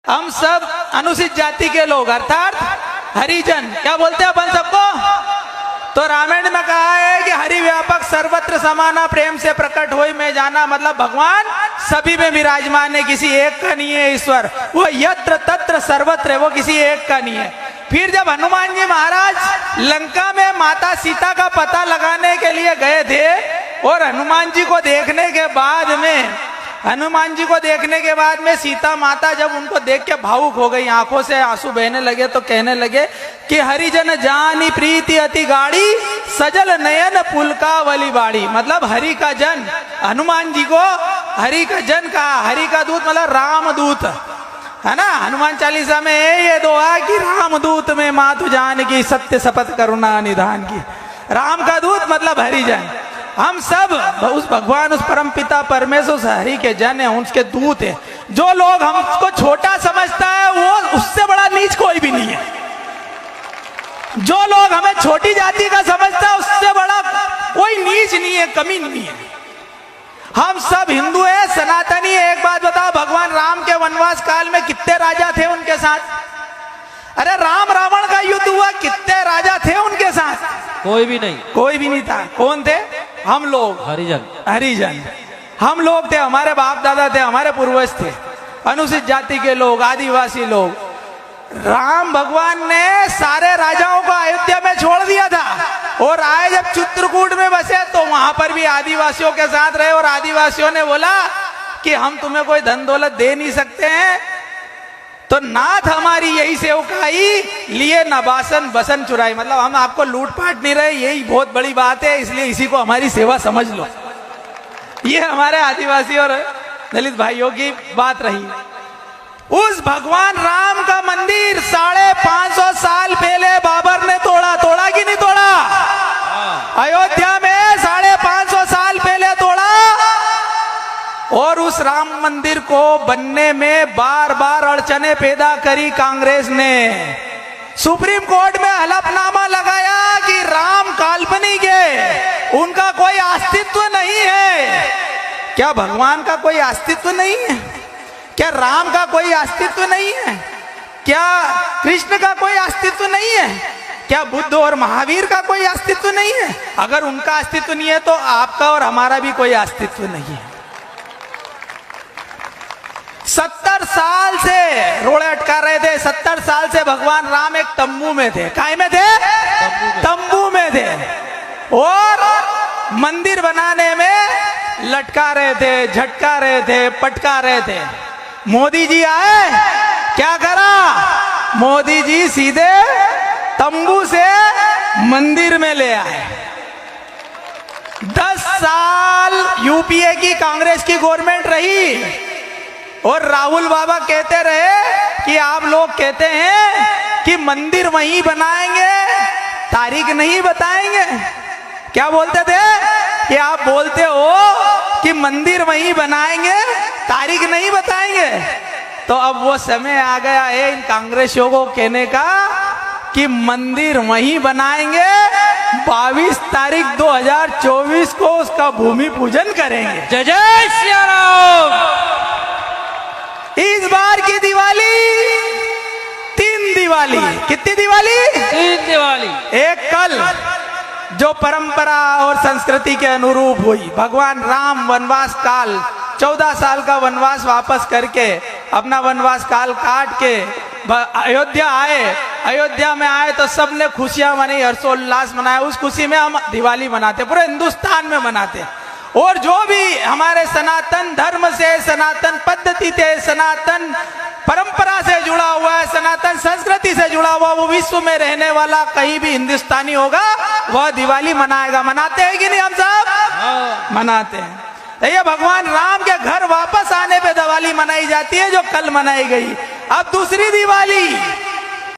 हम सब अनुसूचित जाति के लोग अर्थात हरिजन, क्या बोलते हैं अपन सबको? तो रामायण में कहा है कि हरि व्यापक सर्वत्र समाना प्रेम से प्रकट होई में जाना, मतलब भगवान सभी में विराजमान है, किसी एक का नहीं है ईश्वर। वो यत्र तत्र सर्वत्र है, वो किसी एक का नहीं है। फिर जब हनुमान जी महाराज लंका में माता सीता का पता लगाने के लिए गए थे और हनुमान जी को देखने के बाद में सीता माता जब उनको देख के भावुक हो गई, आंखों से आंसू बहने लगे, तो कहने लगे कि हरिजन जानी प्रीति अति गाड़ी सजल नयन पुलकावली बाड़ी। मतलब हरि का जन, हनुमान जी को हरि का जन कहा। हरि का दूत मतलब रामदूत है ना। हनुमान चालीसा में ये दुआ कि रामदूत में मातु जान की सत्य शपथ करुणा निधान की। राम का दूत मतलब हरिजन। हम सब उस भगवान, उस परम पिता परमेश्वर, उस हरि के जन है, उसके दूत है। जो लोग हमको छोटा समझता है वो उससे बड़ा नीच कोई भी नहीं है। जो लोग हमें छोटी जाति का समझता है उससे बड़ा कोई नीच नहीं है, कमी नहीं है। हम सब हिंदू है, सनातनी है। एक बात बताओ, भगवान राम के वनवास काल में कितने राजा थे उनके साथ? अरे राम रावण का युद्ध हुआ, कितने राजा थे उनके साथ? कोई भी नहीं, कोई भी नहीं था। कौन थे? हम लोग, हरिजन। हम लोग थे, हमारे बाप दादा थे, हमारे पूर्वज थे, अनुसूचित जाति के लोग, आदिवासी लोग। राम भगवान ने सारे राजाओं को अयोध्या में छोड़ दिया था और आए जब चित्रकूट में बसे तो वहां पर भी आदिवासियों के साथ रहे। और आदिवासियों ने बोला कि हम तुम्हें कोई धन दौलत दे नहीं सकते हैं, तो नाथ हमारी यही सेवकाई लिए नबासन बसन चुराई। मतलब हम आपको लूटपाट नहीं रहे, यही बहुत बड़ी बात है, इसलिए इसी को हमारी सेवा समझ लो। ये हमारे आदिवासी और दलित भाइयों की बात रही। उस भगवान राम का मंदिर 550 साल पहले बाबर ने तोड़ा कि नहीं तोड़ा? अयोध्या में 550 साल पहले तोड़ा। और उस राम मंदिर को बनने में बार बार अड़चने पैदा करी कांग्रेस ने। सुप्रीम कोर्ट में हलफनामा लगाया कि राम काल्पनिक है, उनका कोई अस्तित्व नहीं है। क्या भगवान का कोई अस्तित्व नहीं है? क्या राम का कोई अस्तित्व नहीं है? क्या कृष्ण का कोई अस्तित्व नहीं है? क्या बुद्ध और महावीर का कोई अस्तित्व नहीं है? अगर उनका अस्तित्व नहीं है तो आपका और हमारा भी कोई अस्तित्व नहीं है। 70 साल से रोड़े अटका रहे थे। 70 साल से भगवान राम एक तंबू में थे। काय में थे? तंबू में थे। और मंदिर बनाने में लटका रहे थे, झटका रहे थे, पटका रहे थे। मोदी जी आए, क्या करा? मोदी जी सीधे तंबू से मंदिर में ले आए। 10 साल यूपीए की कांग्रेस की गवर्नमेंट रही और राहुल बाबा कहते रहे कि आप लोग कहते हैं कि मंदिर वहीं बनाएंगे, तारीख नहीं बताएंगे। क्या बोलते थे कि आप बोलते हो कि मंदिर वहीं बनाएंगे, तारीख नहीं बताएंगे। तो अब वो समय आ गया है इन कांग्रेसियों को कहने का कि मंदिर वहीं बनाएंगे, 22 तारीख 2024 को उसका भूमि पूजन करेंगे। जय जय सिया राम। इस बार की दिवाली 3 दिवाली। कितनी दिवाली? 3 दिवाली। एक कल जो परंपरा और संस्कृति के अनुरूप हुई। भगवान राम वनवास काल 14 साल का वनवास वापस करके अपना वनवास काल काट के अयोध्या आए। अयोध्या में आए तो सबने खुशियां मनाई, हर्षोल्लास मनाया। उस खुशी में हम दिवाली मनाते, पूरे हिंदुस्तान में मनाते। और जो भी हमारे सनातन धर्म से, सनातन पद्धति से, सनातन परंपरा से जुड़ा हुआ है, सनातन संस्कृति से जुड़ा हुआ, वो विश्व में रहने वाला कहीं भी हिंदुस्तानी होगा वह दिवाली मनाएगा। मनाते हैं कि नहीं हम सब? मनाते हैं। ये भगवान राम के घर वापस आने पे दिवाली मनाई जाती है, जो कल मनाई गई। अब दूसरी दिवाली